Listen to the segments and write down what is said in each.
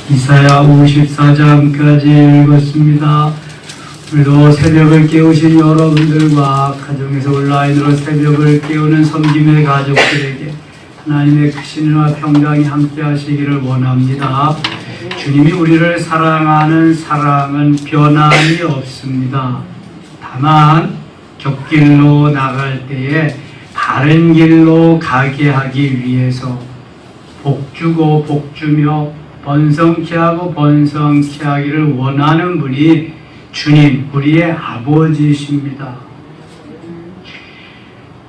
이사야 54장까지 읽었습니다. 오늘도 새벽을 깨우신 여러분들과 가정에서 온라인으로 새벽을 깨우는 섬김의 가족들에게 하나님의 크신 은혜와 평강이 함께 하시기를 원합니다. 주님이 우리를 사랑하는 사랑은 변함이 없습니다. 다만 곁길로 나갈 때에 바른 길로 가게 하기 위해서 복주고 복주며 번성케 하고 번성케 하기를 원하는 분이 주님, 우리의 아버지이십니다.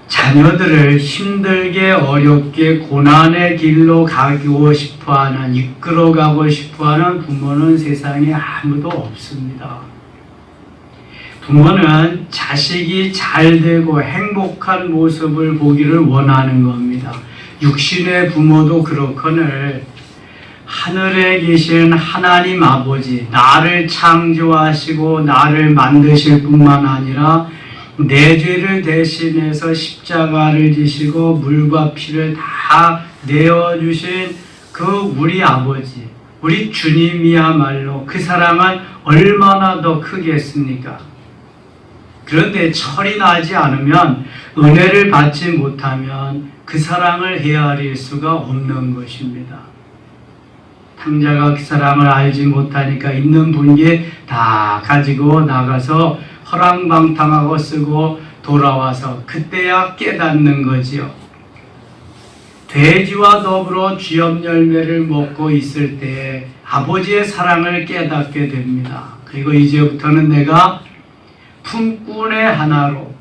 자녀들을 힘들게 어렵게 고난의 길로 가고 싶어하는, 이끌어가고 싶어하는 부모는 세상에 아무도 없습니다. 부모는 자식이 잘 되고 행복한 모습을 보기를 원하는 겁니다. 육신의 부모도 그렇거늘 하늘에 계신 하나님 아버지, 나를 창조하시고 나를 만드실 뿐만 아니라 내 죄를 대신해서 십자가를 지시고 물과 피를 다 내어주신 그 우리 아버지, 우리 주님이야말로 그 사랑은 얼마나 더 크겠습니까? 그런데 철이 나지 않으면, 은혜를 받지 못하면 그 사랑을 헤아릴 수가 없는 것입니다. 탕자가 그 사랑을 알지 못하니까 있는 분기 다 가지고 나가서 허랑방탕하고 쓰고 돌아와서 그때야 깨닫는 거지요. 돼지와 더불어 쥐염 열매를 먹고 있을 때 아버지의 사랑을 깨닫게 됩니다. 그리고 이제부터는 내가 품꾼의 하나로,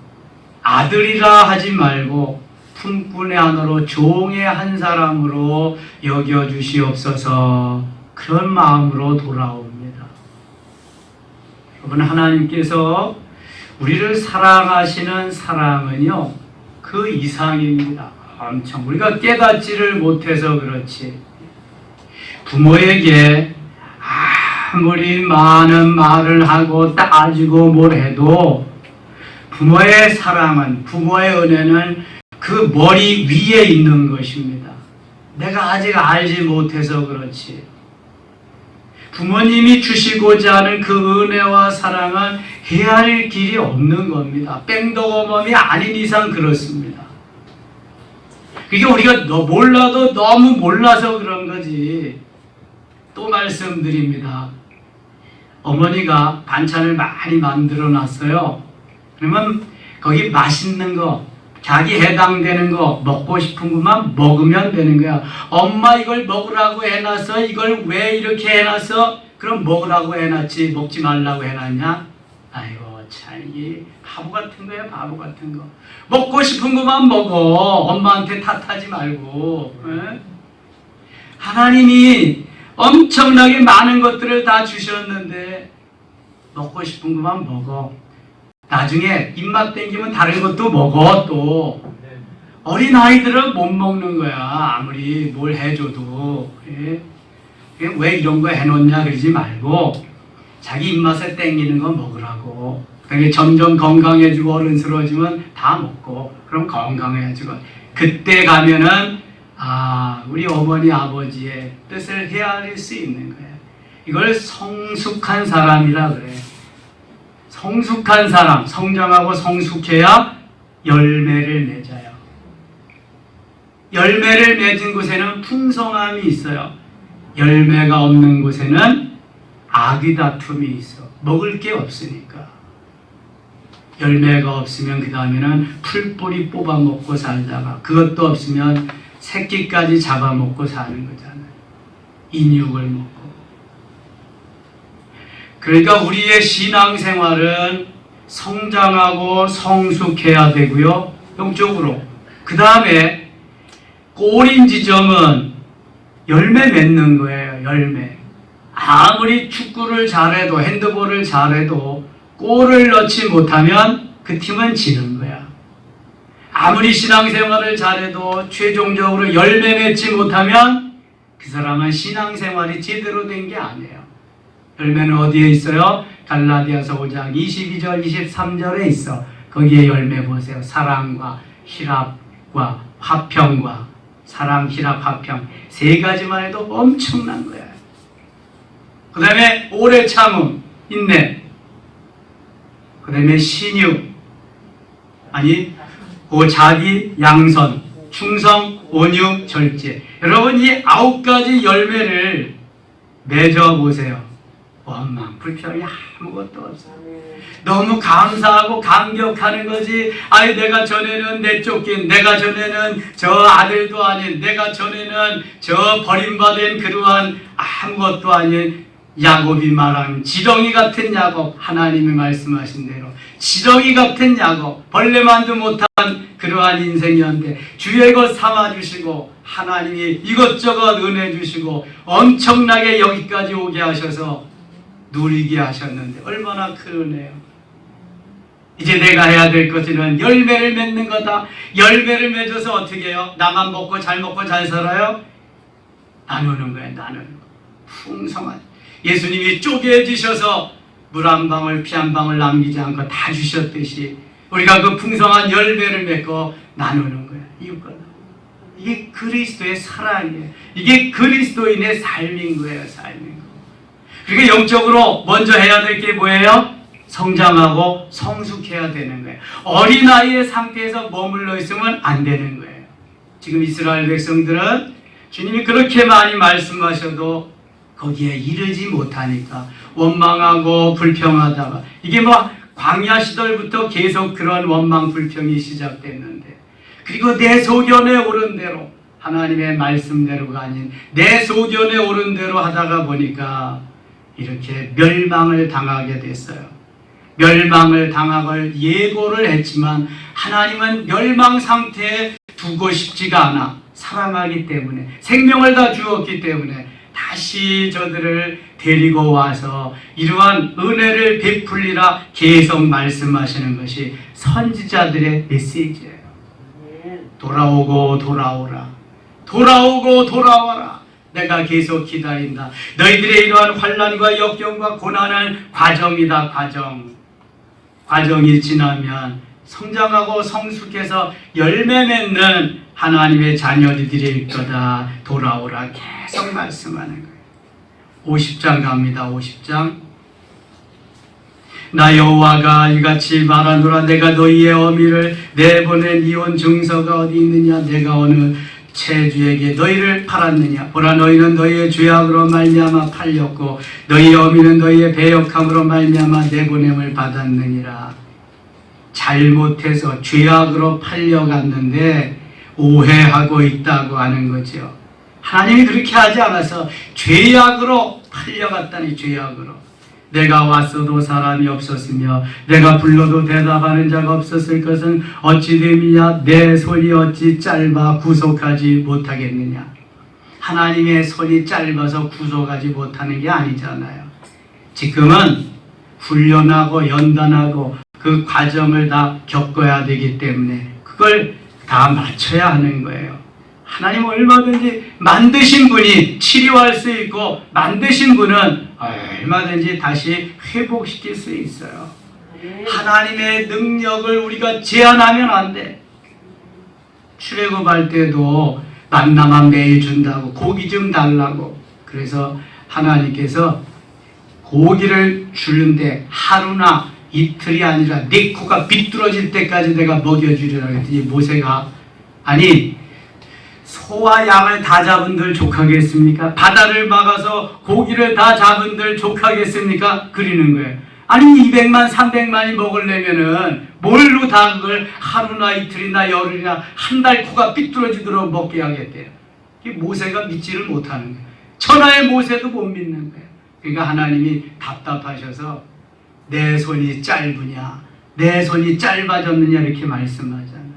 아들이라 하지 말고 품꾼의 하나로 종의 한 사람으로 여겨주시옵소서, 그런 마음으로 돌아옵니다. 여러분, 하나님께서 우리를 사랑하시는 사랑은요, 그 이상입니다. 엄청 우리가 깨닫지를 못해서 그렇지, 부모에게 아무리 많은 말을 하고 따지고 뭘 해도 부모의 사랑은, 부모의 은혜는 그 머리 위에 있는 것입니다. 내가 아직 알지 못해서 그렇지, 부모님이 주시고자 하는 그 은혜와 사랑은 헤아릴 길이 없는 겁니다. 뺑덕어멈이 아닌 이상 그렇습니다. 그게 우리가 몰라도 너무 몰라서 그런 거지. 또 말씀드립니다. 어머니가 반찬을 많이 만들어 놨어요. 그러면 거기 맛있는 거, 자기 해당되는 거, 먹고 싶은 것만 먹으면 되는 거야. 엄마 이걸 먹으라고 해놨어? 이걸 왜 이렇게 해놨어? 그럼 먹으라고 해놨지 먹지 말라고 해놨냐? 아이고 참, 이게 바보 같은 거야, 바보 같은 거. 먹고 싶은 것만 먹어. 엄마한테 탓하지 말고. 에? 하나님이 엄청나게 많은 것들을 다 주셨는데 먹고 싶은 것만 먹어. 나중에 입맛 땡기면 다른 것도 먹어. 또 어린 아이들은 못 먹는 거야, 아무리 뭘 해줘도. 왜 이런 거 해놓냐 그러지 말고 자기 입맛에 땡기는 거 먹으라고. 그게 점점 건강해지고 어른스러워지면 다 먹고, 그럼 건강해지고, 그때 가면은 우리 어머니 아버지의 뜻을 헤아릴 수 있는 거예요. 이걸 성숙한 사람이라 그래. 성숙한 사람, 성장하고 성숙해야 열매를 맺어요. 열매를 맺은 곳에는 풍성함이 있어요. 열매가 없는 곳에는 아귀다툼이 있어. 먹을 게 없으니까. 열매가 없으면 그 다음에는 풀뿌리 뽑아먹고 살다가, 그것도 없으면 새끼까지 잡아먹고 사는 거잖아요. 인육을 먹고. 그러니까 우리의 신앙생활은 성장하고 성숙해야 되고요, 영적으로. 그 다음에 꼬린 지점은 열매 맺는 거예요. 열매. 아무리 축구를 잘해도, 핸드볼을 잘해도 골을 넣지 못하면 그 팀은 지는 거야. 아무리 신앙생활을 잘해도 최종적으로 열매 맺지 못하면 그 사람은 신앙생활이 제대로 된 게 아니에요. 열매는 어디에 있어요? 갈라디아서 5장 22절 23절에 있어. 거기에 열매 보세요. 사랑과 희락과 화평과, 사랑, 희락, 화평, 세 가지만 해도 엄청난 거야. 그 다음에 오래 참음, 인내, 그 다음에 신유, 자기 양선, 충성, 온유, 절제. 여러분 이 9가지 열매를 맺어보세요. 원망, 불평이 아무것도 없어요. 너무 감사하고 감격하는 거지. 아이 내가 전에는 내쫓긴, 내가 전에는 저 아들도 아닌, 내가 전에는 저 버림받은 그러한 아무것도 아닌 야곱이 말한 지렁이 같은 야곱, 하나님이 말씀하신 대로 지렁이 같은 야곱, 벌레만도 못한 그러한 인생이었는데 주의 것 삼아주시고 하나님이 이것저것 은혜 주시고 엄청나게 여기까지 오게 하셔서 누리게 하셨는데 얼마나 큰 은혜요. 이제 내가 해야 될 것은 열매를 맺는 거다. 열매를 맺어서 어떻게 해요? 나만 먹고 잘 살아요? 나누는 거예요. 나누는 거. 풍성한. 예수님이 쪼개지셔서 물 한 방울 피 한 방울 남기지 않고 다 주셨듯이 우리가 그 풍성한 열매를 맺고 나누는 거예요. 이웃과 이게 그리스도의 사랑이에요. 이게 그리스도인의 삶인 거예요. 삶인 거. 그러니까 영적으로 먼저 해야 될 게 뭐예요? 성장하고 성숙해야 되는 거예요. 어린아이의 상태에서 머물러 있으면 안 되는 거예요. 지금 이스라엘 백성들은 주님이 그렇게 많이 말씀하셔도 거기에 이르지 못하니까 원망하고 불평하다가 이게 광야 시절부터 계속 그런 원망 불평이 시작됐는데 그리고 내 소견에 오른 대로 하나님의 말씀대로가 아닌 내 소견에 오른 대로 하다가 보니까 이렇게 멸망을 당하게 됐어요. 멸망을 당하고 예고를 했지만 하나님은 멸망 상태에 두고 싶지가 않아. 사랑하기 때문에 생명을 다 주었기 때문에 다시 저들을 데리고 와서 이러한 은혜를 베풀리라 계속 말씀하시는 것이 선지자들의 메시지예요. 돌아오고 돌아오라. 돌아오고 돌아와라. 내가 계속 기다린다. 너희들의 이러한 환난과 역경과 고난은 과정이다. 과정이 지나면 성장하고 성숙해서 열매 맺는 하나님의 자녀들이 될 거다. 돌아오라. 계속 말씀하는 거예요. 50장 갑니다. 50장. 나 여호와가 이같이 말하노라. 내가 너희의 어미를 내보낸 이혼 증서가 어디 있느냐. 내가 어느 체주에게 너희를 팔았느냐. 보라 너희는 너희의 죄악으로 말미암아 팔렸고 너희의 어미는 너희의 배역함으로 말미암아 내보냄을 받았느니라. 잘못해서 죄악으로 팔려갔는데 오해하고 있다고 하는 거죠. 하나님이 그렇게 하지 않아서 죄악으로 팔려갔다니. 죄악으로. 내가 왔어도 사람이 없었으며 내가 불러도 대답하는 자가 없었을 것은 어찌 됨이냐. 내 손이 어찌 짧아 구속하지 못하겠느냐. 하나님의 손이 짧아서 구속하지 못하는 게 아니잖아요. 지금은 훈련하고 연단하고 그 과정을 다 겪어야 되기 때문에 그걸 다 맞춰야 하는 거예요. 하나님 얼마든지 만드신 분이 치료할 수 있고 만드신 분은 얼마든지 다시 회복시킬 수 있어요. 하나님의 능력을 우리가 제한하면 안 돼. 출애굽할 때도 만나만 매일 준다고 고기 좀 달라고. 그래서 하나님께서 고기를 주는데 하루나 이틀이 아니라 네 코가 비뚤어질 때까지 내가 먹여주리라 그랬더니 모세가 아니 소와 양을 다 잡은들 족하겠습니까? 바다를 막아서 고기를 다 잡은들 족하겠습니까? 그리는 거예요. 아니 200만 300만이 먹으려면은 뭘로 다 그걸 하루나 이틀이나 열흘이나 한 달 코가 삐뚤어지도록 먹게 하겠대요. 모세가 믿지를 못하는 거예요. 천하의 모세도 못 믿는 거예요. 그러니까 하나님이 답답하셔서 내 손이 짧으냐 내 손이 짧아졌느냐 이렇게 말씀하잖아요.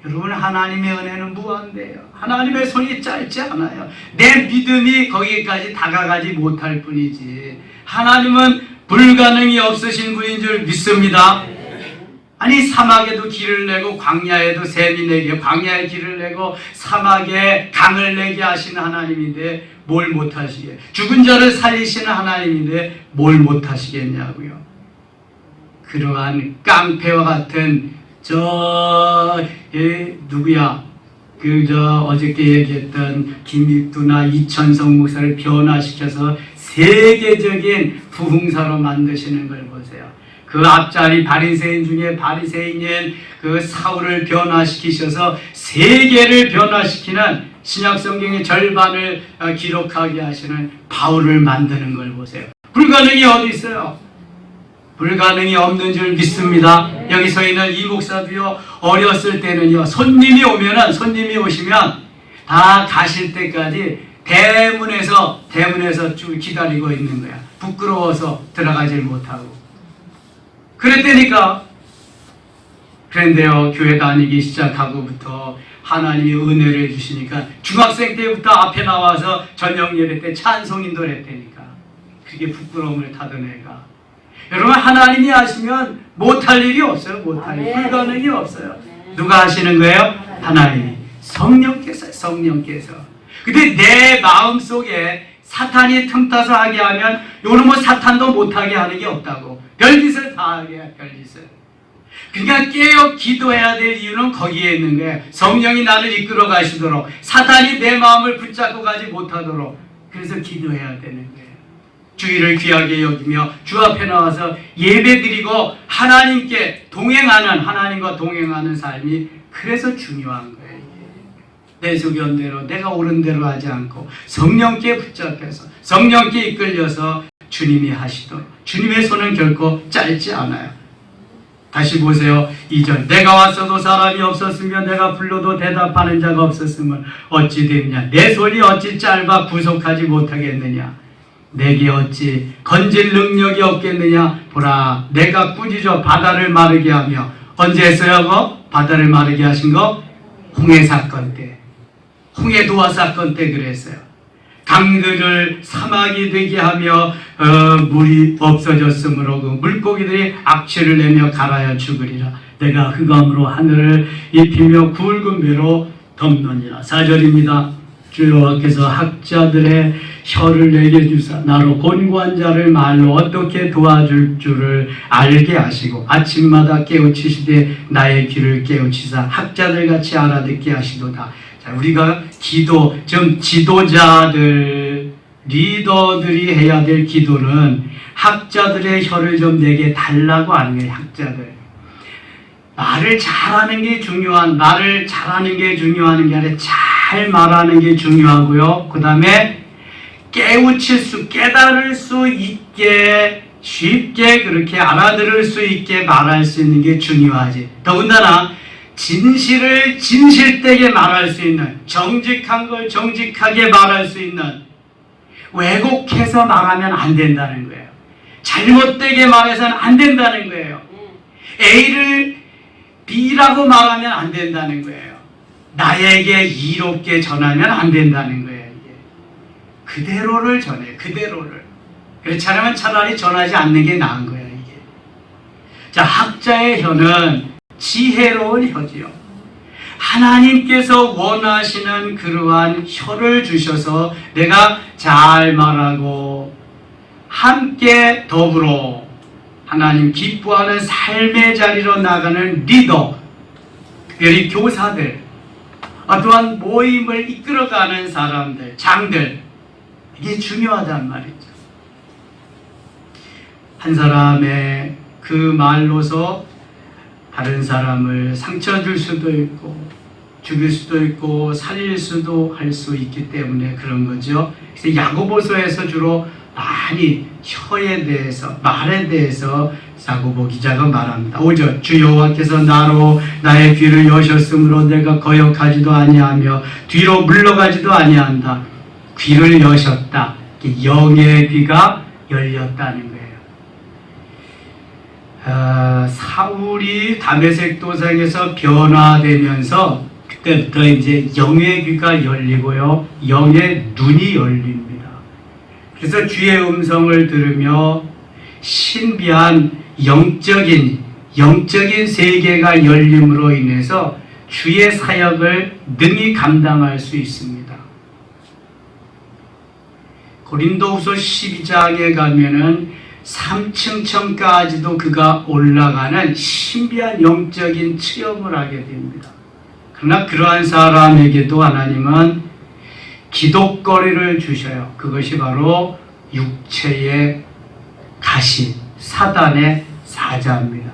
여러분 하나님의 은혜는 무한대요. 하나님의 손이 짧지 않아요. 내 믿음이 거기까지 다가가지 못할 뿐이지 하나님은 불가능이 없으신 분인 줄 믿습니다. 아니 사막에도 길을 내고 광야에도 샘이 내게 광야에 길을 내고 사막에 강을 내게 하시는 하나님인데 뭘 못하시게. 죽은 자를 살리시는 하나님인데 뭘 못하시겠냐고요. 그러한 깡패와 같은 누구야? 어저께 얘기했던 김익두나 이천성 목사를 변화시켜서 세계적인 부흥사로 만드시는 걸 보세요. 그 앞자리 바리새인 중에 바리새인인 그 사울을 변화시키셔서 세계를 변화시키는 신약성경의 절반을 기록하게 하시는 바울을 만드는 걸 보세요. 불가능이 어디 있어요? 불가능이 없는 줄 믿습니다. 여기 서 있는 이 목사도요, 어렸을 때는요, 손님이 오시면 다 가실 때까지 대문에서 쭉 기다리고 있는 거야. 부끄러워서 들어가질 못하고. 그랬다니까. 그런데요, 교회 다니기 시작하고부터 하나님이 은혜를 주시니까 중학생 때부터 앞에 나와서 저녁 예배 때 찬송인도를 했다니까. 그게 부끄러움을 타던 애가. 여러분, 하나님이 하시면 못할 일이 없어요. 못할 일. 불가능이 없어요. 누가 하시는 거예요? 하나님이. 성령께서. 근데 내 마음속에 사탄이 틈타서 하게 하면 요놈은 사탄도 못하게 하는 게 없다고. 별짓을 다 하게 해, 별짓을. 그러니까 깨어 기도해야 될 이유는 거기에 있는 거예요. 성령이 나를 이끌어 가시도록, 사탄이 내 마음을 붙잡고 가지 못하도록. 그래서 기도해야 되는 거예요. 주의를 귀하게 여기며 주 앞에 나와서 예배드리고 하나님과 동행하는 삶이 그래서 중요한 거예요. 내 소견대로 내가 옳은 대로 하지 않고 성령께 붙잡혀서 성령께 이끌려서 주님이 하시도록. 주님의 손은 결코 짧지 않아요. 다시 보세요. 2절. 내가 왔어도 사람이 없었으며 내가 불러도 대답하는 자가 없었으면 어찌 됐냐. 내 손이 어찌 짧아 구속하지 못하겠느냐. 내게 어찌 건질 능력이 없겠느냐. 보라, 내가 꾸짖어 바다를 마르게 하며. 언제 했어요? 그거? 바다를 마르게 하신 거? 홍해 사건 때, 홍해 도화 사건 때 그랬어요. 강들을 사막이 되게 하며 물이 없어졌으므로 그 물고기들이 악취를 내며 갈아여 죽으리라. 내가 흑암으로 하늘을 입히며 굵은 배로 덮느니라. 4절입니다. 주 여호와께서 학자들의 혀를 내게 주사 나로 곤고한 자를 말로 어떻게 도와줄 줄을 알게 하시고 아침마다 깨우치시되 나의 귀를 깨우치사 학자들같이 알아듣게 하시도다. 자, 우리가 기도, 좀 지도자들, 리더들이 해야 될 기도는 학자들의 혀를 좀 내게 달라고 하는 거예요. 학자들. 말을 잘하는 게 중요한 게 아니라 잘 말하는 게 중요하고요. 그 다음에 깨달을 수 있게, 쉽게 그렇게 알아들을 수 있게 말할 수 있는 게 중요하지. 더군다나 진실을 진실되게 말할 수 있는, 정직한 걸 정직하게 말할 수 있는, 왜곡해서 말하면 안 된다는 거예요. 잘못되게 말해서는 안 된다는 거예요. A를 B라고 말하면 안 된다는 거예요. 나에게 이롭게 전하면 안 된다는 거예요. 이게. 그대로를 전해요. 그대로를. 그렇지 않으면 차라리 전하지 않는 게 나은 거예요. 이게. 자, 학자의 혀는 지혜로운 혀지요. 하나님께서 원하시는 그러한 혀를 주셔서 내가 잘 말하고 함께 더불어 하나님 기뻐하는 삶의 자리로 나가는 리더, 특별히 교사들, 또한 모임을 이끌어가는 사람들, 장들, 이게 중요하단 말이죠. 한 사람의 그 말로서 다른 사람을 상처 줄 수도 있고 죽일 수도 있고 살릴 수도 할 수 있기 때문에 그런 거죠. 그래서 야고보서에서 주로 많이 혀에 대해서, 말에 대해서 야고보 기자가 말합니다. 5절. 주 여호와께서 나로 나의 귀를 여셨으므로 내가 거역하지도 아니하며 뒤로 물러가지도 아니한다. 귀를 여셨다. 영의 귀가 열렸다는 거예요. 사울이 다메섹 도상에서 변화되면서 그때부터 이제 영의 귀가 열리고요, 영의 눈이 열립니다. 그래서 주의 음성을 들으며 신비한 영적인 세계가 열림으로 인해서 주의 사역을 능히 감당할 수 있습니다. 고린도후서 12장에 가면은 3층 천까지도 그가 올라가는 신비한 영적인 체험을 하게 됩니다. 그러나 그러한 사람에게도 하나님은 기독거리를 주셔요. 그것이 바로 육체의 가시, 사단의 사자입니다.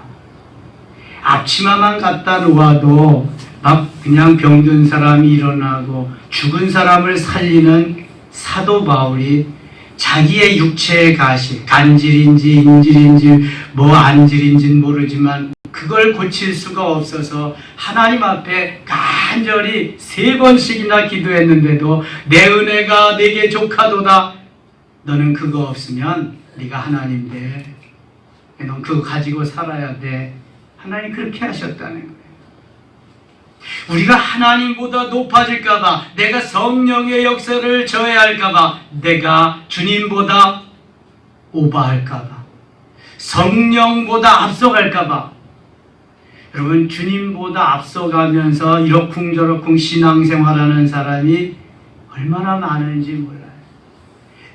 앞치마만 갖다 놓아도 막 그냥 병든 사람이 일어나고 죽은 사람을 살리는 사도 바울이 자기의 육체의 가시, 간질인지 인질인지 뭐 안질인지는 모르지만 그걸 고칠 수가 없어서 하나님 앞에 간절히 3번씩이나 기도했는데도 내 은혜가 내게 족하도다. 너는 그거 없으면 네가 하나님 돼. 넌 그거 가지고 살아야 돼. 하나님 그렇게 하셨다는 거예요. 우리가 하나님보다 높아질까봐, 내가 성령의 역사를 저해할까봐, 내가 주님보다 오버할까봐, 성령보다 앞서갈까봐. 여러분, 주님보다 앞서가면서 이러쿵저러쿵 신앙생활하는 사람이 얼마나 많은지 몰라요.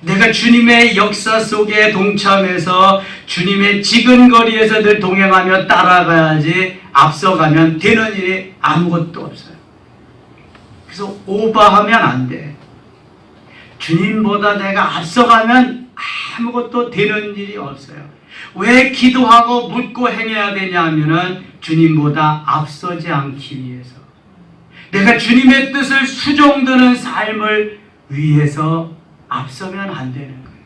내가 주님의 역사 속에 동참해서 주님의 지근거리에서 늘 동행하며 따라가야지 앞서가면 되는 일이 아무것도 없어요. 그래서 오버하면 안 돼. 주님보다 내가 앞서가면 아무것도 되는 일이 없어요. 왜 기도하고 묻고 행해야 되냐 하면은 주님보다 앞서지 않기 위해서, 내가 주님의 뜻을 수종드는 삶을 위해서 앞서면 안 되는 거예요.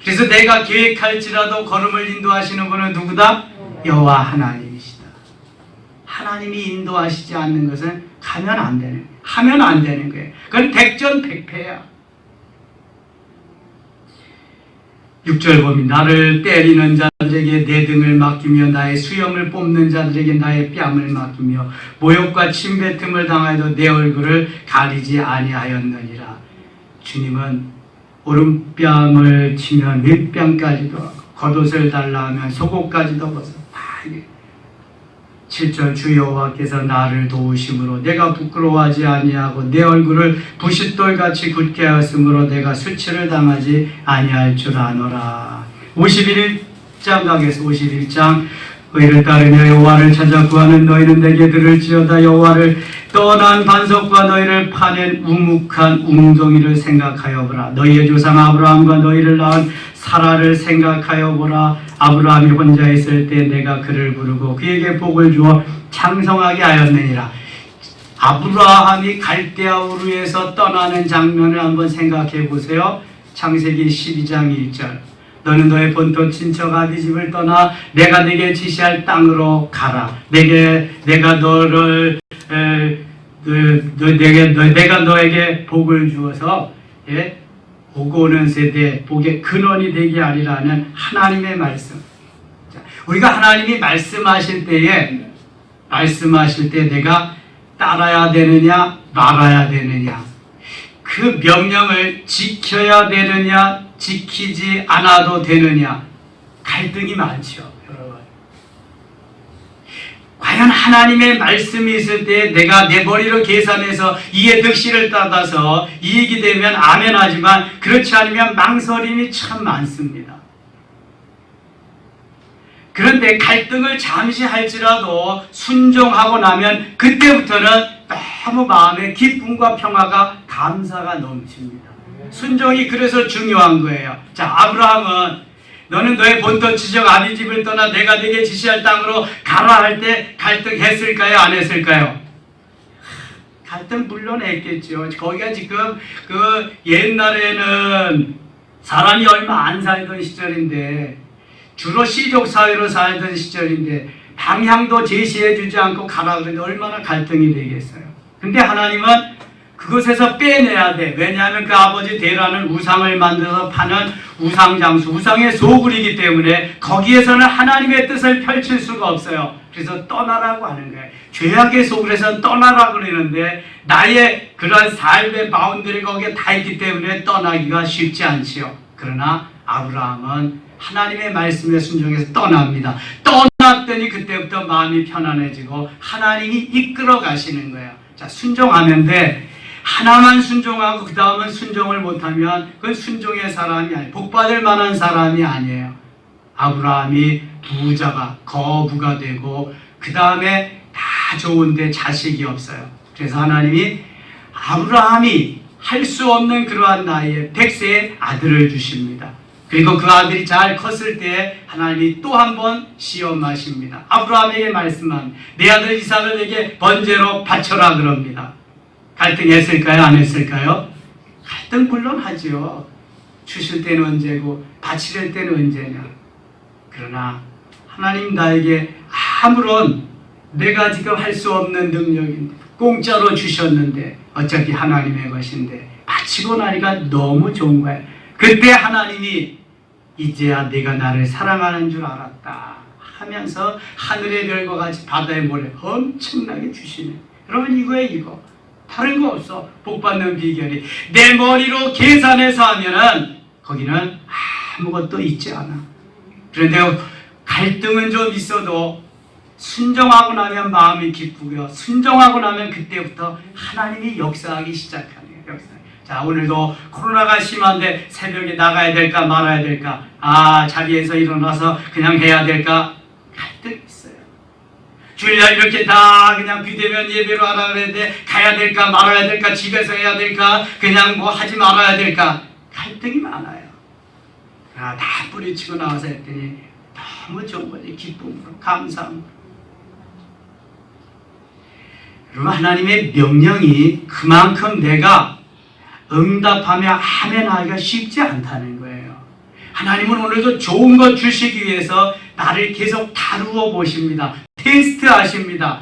그래서 내가 계획할지라도 걸음을 인도하시는 분은 누구다? 여호와 하나님이시다. 하나님이 인도하시지 않는 것은 가면 안 되는 거예요. 하면 안 되는 거예요. 그건 백전백패야. 6절 보면 나를 때리는 자들에게 내 등을 맡기며 나의 수염을 뽑는 자들에게 나의 뺨을 맡기며 모욕과 침뱉음을 당하여도 내 얼굴을 가리지 아니하였느니라. 주님은 오른뺨을 치면 윗뺨까지도 하고 겉옷을 달라 하면 속옷까지도 벗어. 7절 주 여호와께서 나를 도우심으로 내가 부끄러워하지 아니하고 내 얼굴을 부싯돌같이 굳게 하였으므로 내가 수치를 당하지 아니할 줄 아노라. 51장 가겠습니다. 51장 의를 따르며 여호와를 찾아 구하는 너희는 내게 들을지어다. 여호와를 떠난 반석과 너희를 파낸 우묵한 웅덩이를 생각하여 보라. 너희의 조상 아브라함과 너희를 낳은 사라를 생각하여 보라. 아브라함이 혼자 있을 때 내가 그를 부르고 그에게 복을 주어 창성하게 하였느니라. 아브라함이 갈대아 우르에서 떠나는 장면을 한번 생각해 보세요. 창세기 12장 1절 너는 너의 본토 친척 아비 집을 떠나 내가 네게 지시할 땅으로 가라. 내가 너를 내가 너에게 복을 주어서 오고 오는 세대 복의 근원이 되게 하리라는 하나님의 말씀. 자, 우리가 하나님이 말씀하실 때 내가 따라야 되느냐 말아야 되느냐, 그 명령을 지켜야 되느냐 지키지 않아도 되느냐, 갈등이 많죠. 여러분, 과연 하나님의 말씀이 있을 때 내가 내 머리로 계산해서 이에 득실을 따라서 이익이 되면 아멘 하지만 그렇지 않으면 망설임이 참 많습니다. 그런데 갈등을 잠시 할지라도 순종하고 나면 그때부터는 너무 마음에 기쁨과 평화가 감사가 넘칩니다. 순종이 그래서 중요한 거예요. 자, 아브라함은 너는 너의 본토 친척 아비 집을 떠나 내가 네게 지시할 땅으로 가라 할 때 갈등했을까요? 안 했을까요? 갈등 물론 했겠죠. 거기가 지금 그 옛날에는 사람이 얼마 안 살던 시절인데, 주로 시족 사회로 살던 시절인데 방향도 제시해 주지 않고 가라 그러는데 얼마나 갈등이 되겠어요. 근데 하나님은 그것에서 빼내야 돼. 왜냐하면 그 아버지 데라는 우상을 만들어서 파는 우상장수, 우상의 소굴이기 때문에 거기에서는 하나님의 뜻을 펼칠 수가 없어요. 그래서 떠나라고 하는 거예요. 죄악의 소굴에서는 떠나라고 그러는데 나의 그런 삶의 바운더리 거기에 다 있기 때문에 떠나기가 쉽지 않지요. 그러나 아브라함은 하나님의 말씀에 순종해서 떠납니다. 떠났더니 그때부터 마음이 편안해지고 하나님이 이끌어 가시는 거예요. 자, 순종하면 돼. 하나만 순종하고 그 다음은 순종을 못하면 그건 순종의 사람이 아니에요. 복받을 만한 사람이 아니에요. 아브라함이 부자가 거부가 되고 그 다음에 다 좋은데 자식이 없어요. 그래서 하나님이 아브라함이 할 수 없는 그러한 나이에 100세의 아들을 주십니다. 그리고 그 아들이 잘 컸을 때 하나님이 또 한 번 시험하십니다. 아브라함에게 말씀한 내 아들 이삭을 내게 번제로 바쳐라 그럽니다. 갈등했을까요? 안 했을까요? 갈등 물론 하지요. 주실 때는 언제고 바칠 때는 언제냐. 그러나 하나님 나에게 아무런 내가 지금 할 수 없는 능력인데 공짜로 주셨는데 어차피 하나님의 것인데 바치고 나니까 너무 좋은 거예요. 그때 하나님이 이제야 내가 나를 사랑하는 줄 알았다 하면서 하늘의 별과 같이 바다의 모래 엄청나게 주시네. 여러분 이거예요. 이거 다른 거 없어. 복 받는 비결이 내 머리로 계산해서 하면은 거기는 아무것도 있지 않아. 그런데 갈등은 좀 있어도 순종하고 나면 마음이 기쁘고요. 순종하고 나면 그때부터 하나님이 역사하기 시작하네요. 자, 오늘도 코로나가 심한데 새벽에 나가야 될까 말아야 될까? 자리에서 일어나서 그냥 해야 될까? 갈등이 있어요. 주일날 이렇게 다 그냥 비대면 예배로 하라 그랬는데 가야 될까 말아야 될까? 집에서 해야 될까? 그냥 뭐 하지 말아야 될까? 갈등이 많아요. 다 뿌리치고 나와서 했더니 너무 좋은 거지. 기쁨으로, 감사함으로. 여러분 하나님의 명령이 그만큼 내가 응답하며 아멘 하기가 쉽지 않다는 거예요. 하나님은 오늘도 좋은 것 주시기 위해서 나를 계속 다루어 보십니다. 테스트 하십니다.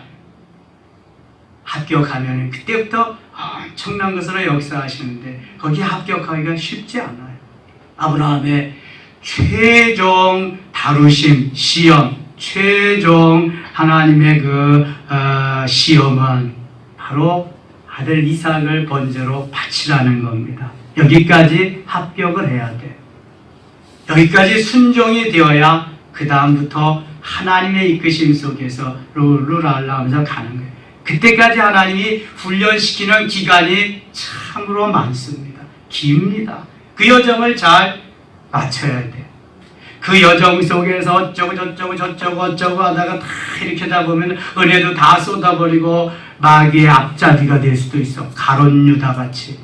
합격하면 그때부터 엄청난 것으로 역사하시는데 거기에 합격하기가 쉽지 않아요. 아브라함의 최종 다루심, 시험, 최종 하나님의 시험은 바로 아들 이삭을 번제로 바치라는 겁니다. 여기까지 합격을 해야 돼. 여기까지 순종이 되어야 그 다음부터 하나님의 이끄심 속에서 룰루랄라 하면서 가는 거예요. 그때까지 하나님이 훈련시키는 기간이 참으로 많습니다. 깁니다. 그 여정을 잘 맞춰야 돼. 그 여정 속에서 어쩌고 저쩌고 하다가 다 이렇게 하다 보면 은혜도 다 쏟아버리고 마귀의 앞잡이가 될 수도 있어. 가룟 유다 같이.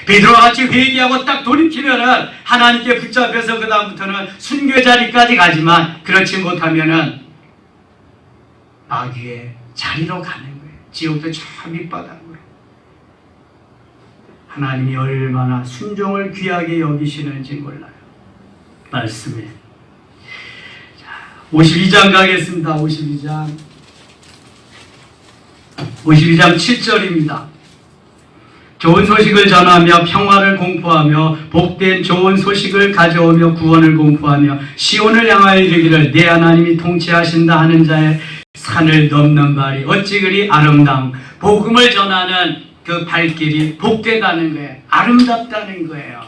베드로와 같이 회개하고 딱 돌이키면은 하나님께 붙잡혀서 그 다음부터는 순교 자리까지 가지만 그렇지 못하면은 마귀의 자리로 가는 거예요. 지옥도 저 밑바닥으로. 하나님이 얼마나 순종을 귀하게 여기시는지 몰라요. 말씀에. 자, 52장 가겠습니다. 52장 7절입니다. 좋은 소식을 전하며 평화를 공포하며 복된 좋은 소식을 가져오며 구원을 공포하며 시온을 향하여 이르기를 내 하나님이 통치하신다 하는 자의 산을 넘는 발이 어찌 그리 아름다움. 복음을 전하는 그 발길이 복되다는 거예요. 아름답다는 거예요.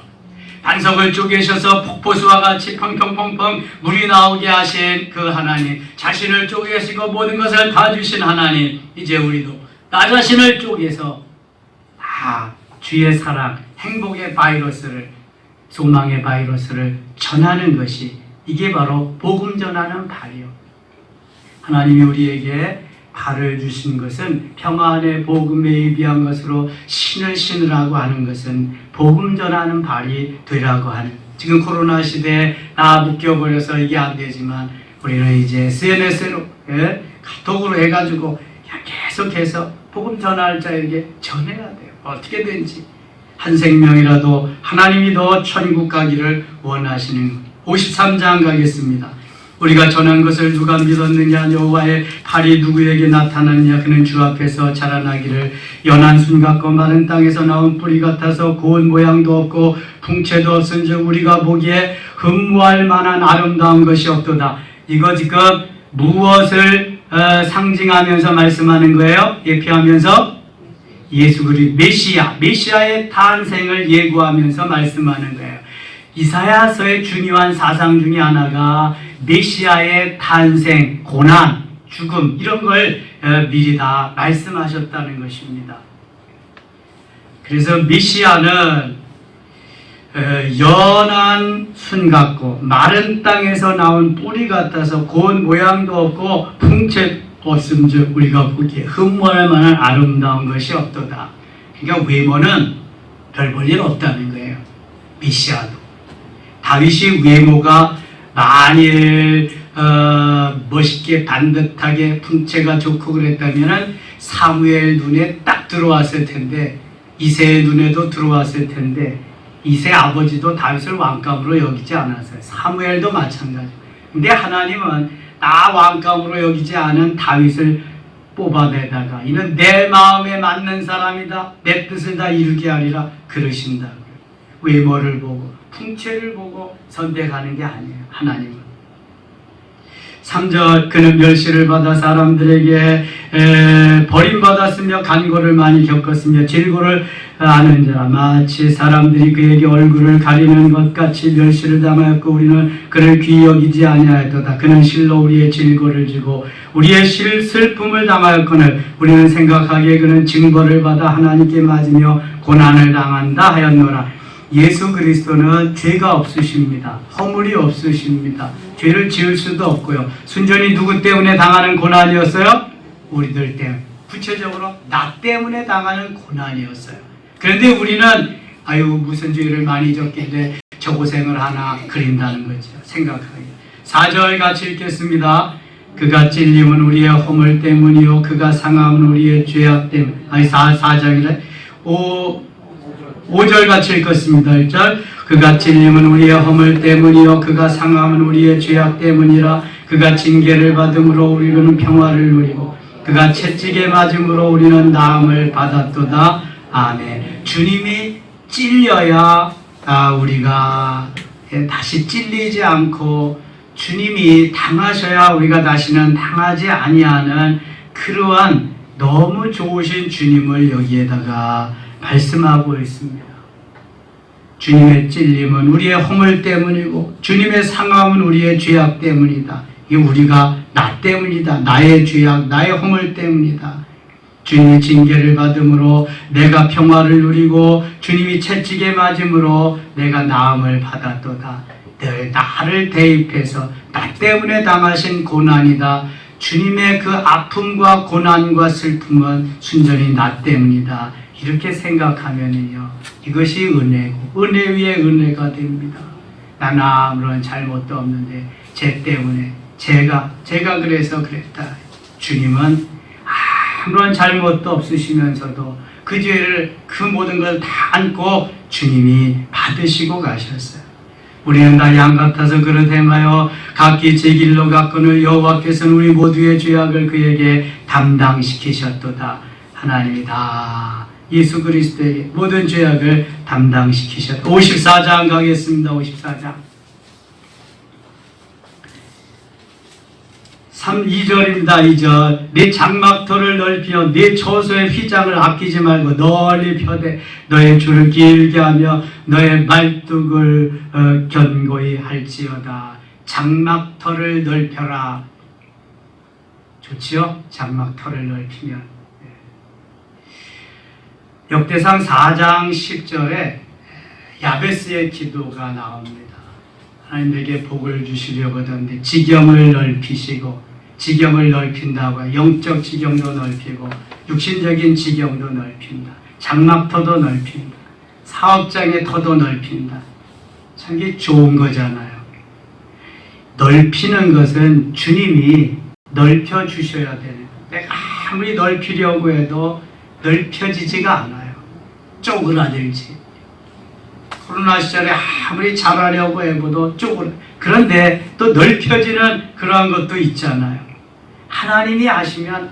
반석을 쪼개셔서 폭포수와 같이 펑펑펑펑 물이 나오게 하신 그 하나님, 자신을 쪼개시고 모든 것을 다 주신 하나님, 이제 우리도 나 자신을 쪼개서 주의 사랑, 행복의 바이러스를, 소망의 바이러스를 전하는 것이 이게 바로 복음 전하는 발이요. 하나님이 우리에게 발을 주신 것은 평화 안에 복음에 예비한 것으로 신을 신으라고 하는 것은 복음 전하는 발이 되라고 하는. 지금 코로나 시대에 묶여버려서 이게 안 되지만 우리는 이제 SNS로 카톡으로 해가지고 계속해서 복음 전할 자에게 전해야 돼요. 어떻게든지 한 생명이라도 하나님이 더 천국 가기를 원하시는. 53장 가겠습니다. 우리가 전한 것을 누가 믿었느냐? 여호와의 팔이 누구에게 나타났냐? 그는 주 앞에서 자라나기를 연한 순 같고 마른 땅에서 나온 뿌리 같아서 고운 모양도 없고 풍채도 없은즉 우리가 보기에 흠모할 만한 아름다운 것이 없도다. 이거 지금 무엇을 상징하면서 말씀하는 거예요? 예표하면서 예수 그리스도 메시아의 탄생을 예고하면서 말씀하는 거예요. 이사야서의 중요한 사상 중에 하나가 메시아의 탄생, 고난, 죽음 이런 걸 미리 다 말씀하셨다는 것입니다. 그래서 메시아는 연한 순 같고 마른 땅에서 나온 뿌리 같아서 고운 모양도 없고 풍채 없음즉 우리가 보기에 흠모할 만한 아름다운 것이 없도다. 그러니까 외모는 별 볼 일 없다는 거예요. 메시아도. 다윗이 외모가 만일 멋있게 반듯하게 풍채가 좋고 그랬다면 사무엘 눈에 딱 들어왔을 텐데, 이새의 눈에도 들어왔을 텐데, 이새 아버지도 다윗을 왕감으로 여기지 않았어요. 사무엘도 마찬가지. 근데 하나님은 나 왕감으로 여기지 않은 다윗을 뽑아내다가 이는 내 마음에 맞는 사람이다, 내 뜻을 다 이루게 하리라 그러신다고요. 외모를 보고 풍채를 보고 선택하는 게 아니에요. 하나님은. 3절 그는 멸시를 받아 사람들에게 버림받았으며 간고를 많이 겪었으며 질고를 아는 자 마치 사람들이 그에게 얼굴을 가리는 것 같이 멸시를 당하였고 우리는 그를 귀히 여기지 아니하였도다. 그는 실로 우리의 질고를 지고 우리의 슬픔을 당하였거늘 우리는 생각하기에 그는 징벌을 받아 하나님께 맞으며 고난을 당한다 하였노라. 예수 그리스도는 죄가 없으십니다. 허물이 없으십니다. 죄를 지을 수도 없고요. 순전히 누구 때문에 당하는 고난이었어요? 우리들 때문에. 구체적으로 나 때문에 당하는 고난이었어요. 그런데 우리는 아유 무슨 죄를 많이 졌길래 저 고생을 하나 그린다는 거죠. 생각하기. 4절 같이 읽겠습니다. 그가 찔림은 우리의 허물 때문이요 그가 상함은 우리의 죄악 때문. 아니 4장이래. 5절 같이 읽겠습니다. 1절 그가 찔림은 우리의 허물 때문이요 그가 상함은 우리의 죄악 때문이라. 그가 징계를 받음으로 우리는 평화를 누리고 그가 채찍에 맞음으로 우리는 나음을 받았도다. 아멘. 주님이 찔려야 우리가 다시 찔리지 않고 주님이 당하셔야 우리가 다시는 당하지 아니하는 그러한 너무 좋으신 주님을 여기에다가 말씀하고 있습니다. 주님의 찔림은 우리의 허물 때문이고 주님의 상함은 우리의 죄악 때문이다. 이게 우리가 나 때문이다. 나의 죄악, 나의 허물 때문이다. 주님이 징계를 받음으로 내가 평화를 누리고 주님이 채찍에 맞음으로 내가 나음을 받았도다. 늘 나를 대입해서 나 때문에 당하신 고난이다. 주님의 그 아픔과 고난과 슬픔은 순전히 나 때문이다. 이렇게 생각하면요, 이것이 은혜고 은혜 위에 은혜가 됩니다. 나는 아무런 잘못도 없는데 쟤 때문에 제가 그래서 그랬다. 주님은 아무런 잘못도 없으시면서도 그 죄를 그 모든 걸 다 안고 주님이 받으시고 가셨어요. 우리는 다 양 같아서 그릇 행하여 각기 제 길로 갔거늘 여호와께서는 우리 모두의 죄악을 그에게 담당시키셨도다. 하나님이 다 예수 그리스도의 모든 죄악을 담당시키셨다. 54장 가겠습니다. 54장 2절입니다. 2절 네 장막터를 넓히어 네 처소의 휘장을 아끼지 말고 널리 펴되 너의 줄을 길게 하며 너의 말뚝을 견고히 할지어다. 장막터를 넓혀라. 좋지요? 장막터를 넓히면. 역대상 4장 10절에 야베스의 기도가 나옵니다. 하나님 내게 복을 주시려고 하던데 지경을 넓히시고, 지경을 넓힌다고 영적 지경도 넓히고 육신적인 지경도 넓힌다. 장막터도 넓힌다. 사업장의 터도 넓힌다. 참 이게 좋은 거잖아요. 넓히는 것은 주님이 넓혀 주셔야 되는 거예요. 내가 아무리 넓히려고 해도 넓혀지지가 않아요. 쪼그라들지. 코로나 시절에 아무리 잘하려고 해도 그런데 또 넓혀지는 그러한 것도 있잖아요. 하나님이 하시면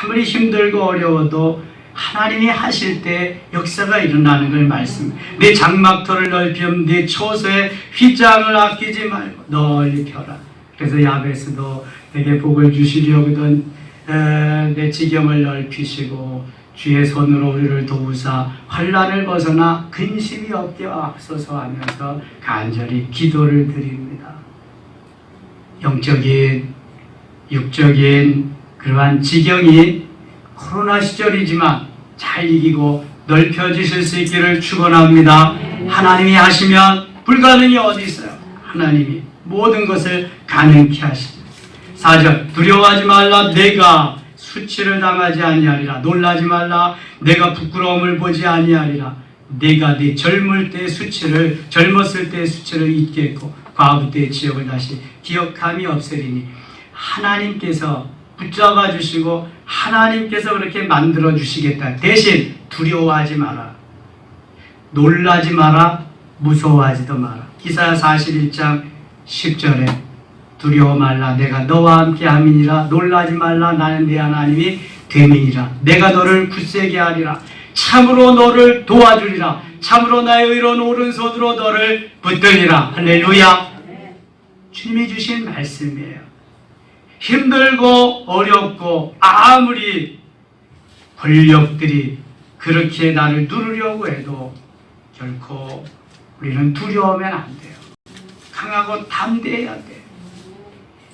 아무리 힘들고 어려워도 하나님이 하실 때 역사가 일어나는 걸 말씀해요. 내 장막터를 넓히면 내 처소의 휘장을 아끼지 말고 널리 펴라. 그래서 야베스도 내게 복을 주시려거든 내 지경을 넓히시고 주의 손으로 우리를 도우사 환난을 벗어나 근심이 없게 앞서서 하면서 간절히 기도를 드립니다. 영적인 육적인 그러한 지경이 코로나 시절이지만 잘 이기고 넓혀지실 수 있기를 축원합니다. 하나님이 하시면 불가능이 어디 있어요? 하나님이 모든 것을 가능케 하시죠. 4절 두려워하지 말라. 내가 수치를 당하지 아니하리라. 놀라지 말라. 내가 부끄러움을 보지 아니하리라. 내가 네 젊었을 때의 수치를 잊겠고 과부 때의 지역을 다시 기억함이 없으리니 하나님께서 붙잡아 주시고 하나님께서 그렇게 만들어 주시겠다. 대신 두려워하지 마라. 놀라지 마라. 무서워하지도 마라. 이사야 41장 10절에 두려워 말라. 내가 너와 함께 함이니라. 놀라지 말라. 나는 네 하나님이 됨이니라. 내가 너를 굳세게 하리라. 참으로 너를 도와주리라. 참으로 나의 의로운 오른손으로 너를 붙들리라. 할렐루야. 주님이 주신 말씀이에요. 힘들고 어렵고 아무리 권력들이 그렇게 나를 누르려고 해도 결코 우리는 두려우면 안 돼요. 강하고 담대해야 돼요.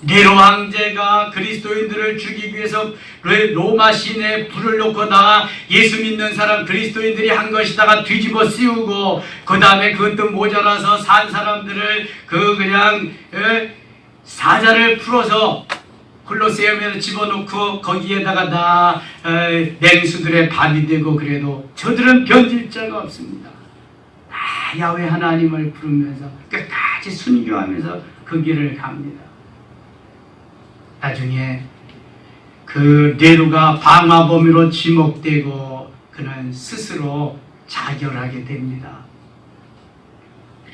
네로 황제가 그리스도인들을 죽이기 위해서 로마 시내에 불을 놓고 나가 예수 믿는 사람 그리스도인들이 한 것이다가 뒤집어 씌우고 그 다음에 그것도 모자라서 산 사람들을 그냥 사자를 풀어서 콜로세움에 집어넣고 거기에다가 다 맹수들의 밥이 되고 그래도 저들은 변질 자가 없습니다. 다 야훼 하나님을 부르면서 끝까지 순교하면서 그 길을 갑니다. 나중에 그 네로가 방화범위로 지목되고 그는 스스로 자결하게 됩니다.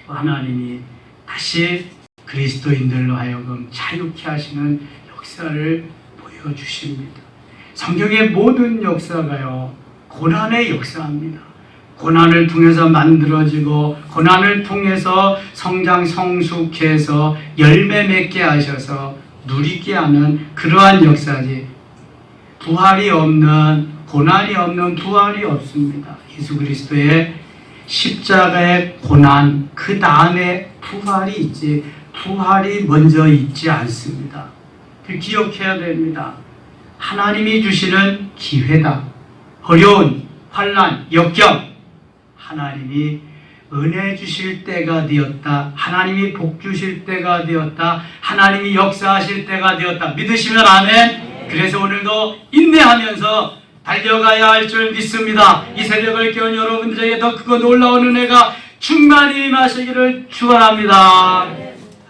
하나님이 다시 그리스도인들로 하여금 자유케 하시는 역사를 보여주십니다. 성경의 모든 역사가요 고난의 역사입니다. 고난을 통해서 만들어지고 고난을 통해서 성장 성숙해서 열매 맺게 하셔서 누리게 하는 그러한 역사지 부활이 없는 고난이 없는 부활이 없습니다. 예수 그리스도의 십자가의 고난 그 다음에 부활이 있지 부활이 먼저 있지 않습니다. 기억해야 됩니다. 하나님이 주시는 기회다. 어려운 환난 역경 하나님이 은혜 주실 때가 되었다. 하나님이 복 주실 때가 되었다. 하나님이 역사하실 때가 되었다. 믿으시면 아멘. 그래서 오늘도 인내하면서 달려가야 할 줄 믿습니다. 이 새벽을 깨운 여러분들에게 더 크고 놀라운 은혜가 충만히 임하시기를 축원합니다.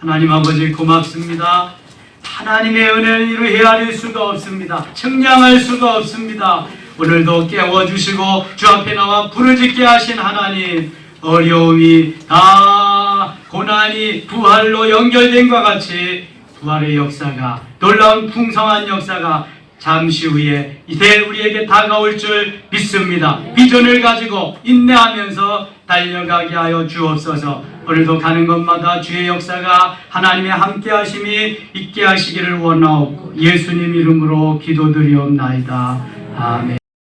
하나님 아버지 고맙습니다. 하나님의 은혜를 이루 헤아릴 수가 없습니다. 측량할 수가 없습니다. 오늘도 깨워주시고 주 앞에 나와 부르짖게 하신 하나님 어려움이 다 고난이 부활로 연결된 것 같이 부활의 역사가 놀라운 풍성한 역사가 잠시 후에 이제 우리에게 다가올 줄 믿습니다. 비전을 가지고 인내하면서 달려가게 하여 주옵소서. 오늘도 가는 곳마다 주의 역사가 하나님의 함께 하심이 있게 하시기를 원하옵고 예수님 이름으로 기도드리옵나이다. 아멘.